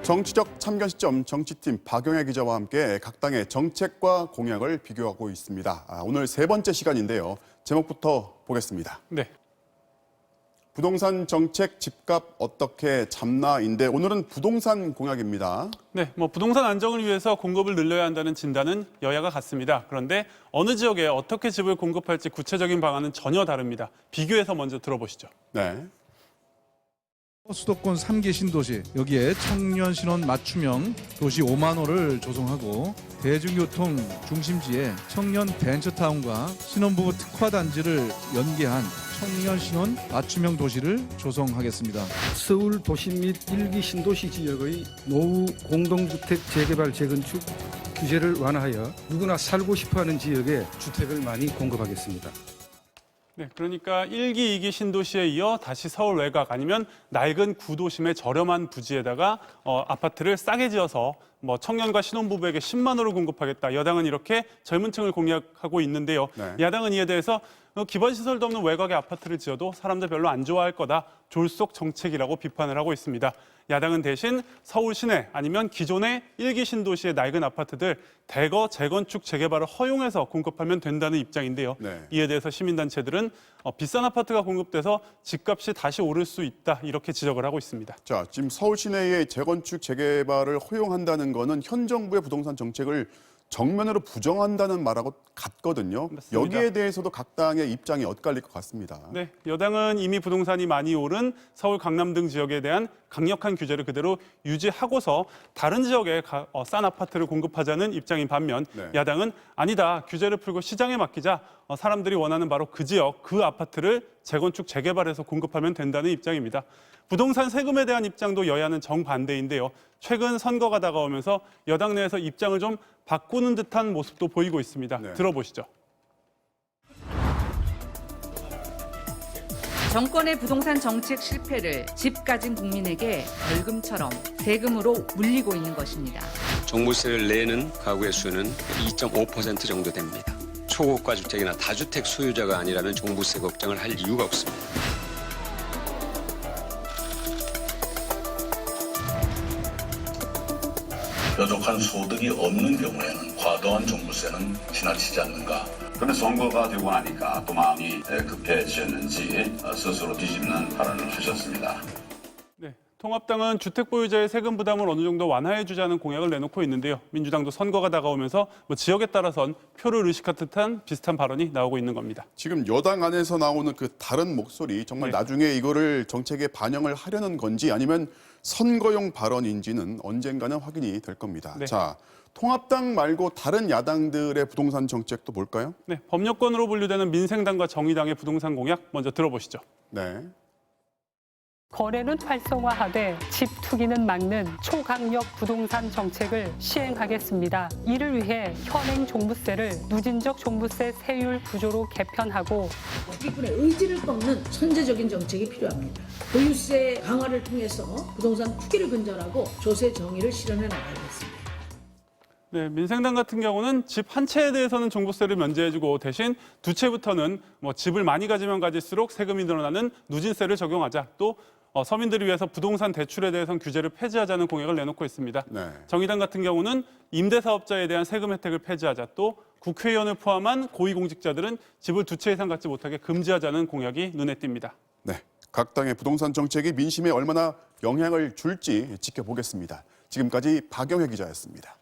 정치적 참견 시점 정치팀 박영애 기자와 함께 각 당의 정책과 공약을 비교하고 있습니다. 오늘 세 번째 시간인데요. 제목부터 보겠습니다. 네. 부동산 정책 집값 어떻게 잡나인데 오늘은 부동산 공약입니다. 네, 부동산 안정을 위해서 공급을 늘려야 한다는 진단은 여야가 같습니다. 그런데 어느 지역에 어떻게 집을 공급할지 구체적인 방안은 전혀 다릅니다. 비교해서 먼저 들어보시죠. 네. 수도권 3기 신도시, 여기에 청년 신혼 맞춤형 도시 5만 호를 조성하고 대중교통 중심지에 청년 벤처타운과 신혼부부 특화단지를 연계한 청년 신혼 맞춤형 도시를 조성하겠습니다. 서울 도심 및 1기 신도시 지역의 노후 공동주택 재개발 재건축 규제를 완화하여 누구나 살고 싶어하는 지역에 주택을 많이 공급하겠습니다. 네, 그러니까 1기, 2기 신도시에 이어 다시 서울 외곽 아니면 낡은 구도심의 저렴한 부지에다가 아파트를 싸게 지어서 청년과 신혼부부에게 10만 호를 공급하겠다. 여당은 이렇게 젊은 층을 공약하고 있는데요. 네. 야당은 이에 대해서 기반시설도 없는 외곽에 아파트를 지어도 사람들 별로 안 좋아할 거다. 졸속 정책이라고 비판을 하고 있습니다. 야당은 대신 서울 시내 아니면 기존의 1기 신도시의 낡은 아파트들 대거 재건축 재개발을 허용해서 공급하면 된다는 입장인데요. 네. 이에 대해서 시민단체들은 비싼 아파트가 공급돼서 집값이 다시 오를 수 있다 이렇게 지적을 하고 있습니다. 자, 지금 서울 시내의 재건축 재개발을 허용한다는 거는 현 정부의 부동산 정책을 정면으로 부정한다는 말하고 같거든요. 맞습니다. 여기에 대해서도 각 당의 입장이 엇갈릴 것 같습니다. 네, 여당은 이미 부동산이 많이 오른 서울, 강남 등 지역에 대한 강력한 규제를 그대로 유지하고서 다른 지역에 싼 아파트를 공급하자는 입장인 반면 네. 야당은 아니다, 규제를 풀고 시장에 맡기자 사람들이 원하는 바로 그 지역, 그 아파트를 재건축, 재개발해서 공급하면 된다는 입장입니다. 부동산 세금에 대한 입장도 여야는 정반대인데요. 최근 선거가 다가오면서 여당 내에서 입장을 좀 바꾸는 듯한 모습도 보이고 있습니다. 네. 들어보시죠. 정권의 부동산 정책 실패를 집 가진 국민에게 벌금처럼 세금으로 물리고 있는 것입니다. 종부세를 내는 가구의 수는 2.5% 정도 됩니다. 초고가 주택이나 다주택 소유자가 아니라면 종부세 걱정을 할 이유가 없습니다. 뾰족한 소득이 없는 경우에는 과도한 종부세는 지나치지 않는가. 그런데 선거가 되고 나니까 또 마음이 급해졌는지 스스로 뒤집는 발언을 하셨습니다. 네, 통합당은 주택 보유자의 세금 부담을 어느 정도 완화해 주자는 공약을 내놓고 있는데요. 민주당도 선거가 다가오면서 지역에 따라선 표를 의식한 듯한 비슷한 발언이 나오고 있는 겁니다. 지금 여당 안에서 나오는 그 다른 목소리 정말 네. 나중에 이거를 정책에 반영을 하려는 건지 아니면 선거용 발언인지는 언젠가는 확인이 될 겁니다. 네. 자, 통합당 말고 다른 야당들의 부동산 정책도 볼까요? 네, 법여권으로 분류되는 민생당과 정의당의 부동산 공약 먼저 들어보시죠. 네. 거래는 활성화하되 집 투기는 막는 초강력 부동산 정책을 시행하겠습니다. 이를 위해 현행 종부세를 누진적 종부세 세율 구조로 개편하고 일꾼의 의지를 꺾는 선제적인 정책이 필요합니다. 보유세 강화를 통해서 부동산 투기를 근절하고 조세 정의를 실현해 나가겠습니다. 네, 민생당 같은 경우는 집 한 채에 대해서는 종부세를 면제해주고 대신 두 채부터는 집을 많이 가지면 가질수록 세금이 늘어나는 누진세를 적용하자. 또 서민들을 위해서 부동산 대출에 대해서는 규제를 폐지하자는 공약을 내놓고 있습니다. 네. 정의당 같은 경우는 임대사업자에 대한 세금 혜택을 폐지하자. 또 국회의원을 포함한 고위공직자들은 집을 두 채 이상 갖지 못하게 금지하자는 공약이 눈에 띕니다. 네. 각 당의 부동산 정책이 민심에 얼마나 영향을 줄지 지켜보겠습니다. 지금까지 박영애 기자였습니다.